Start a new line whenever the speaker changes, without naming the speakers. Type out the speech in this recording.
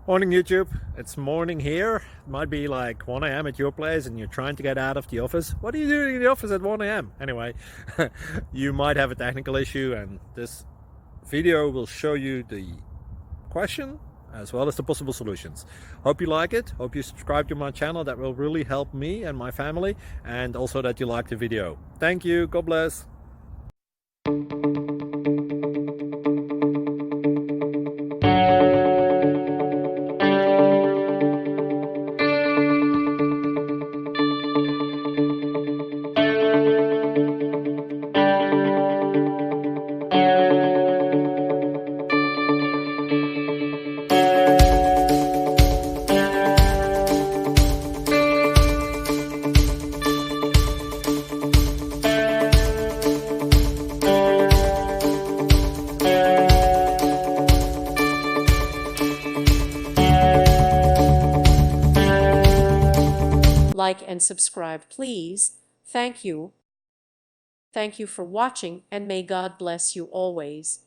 Morning YouTube, it's morning here. It might be like 1 a.m. at your place and you're trying to get out of the office. What are you doing in the office at 1 a.m.? Anyway, you might have a technical issue and this video will show you the question as well as the possible solutions. Hope you like it, hope you subscribe to my channel. That will really help me and my family, and also that you like the video. Thank you, God bless.
Like and subscribe, please. Thank you. Thank you for watching, and may God bless you always.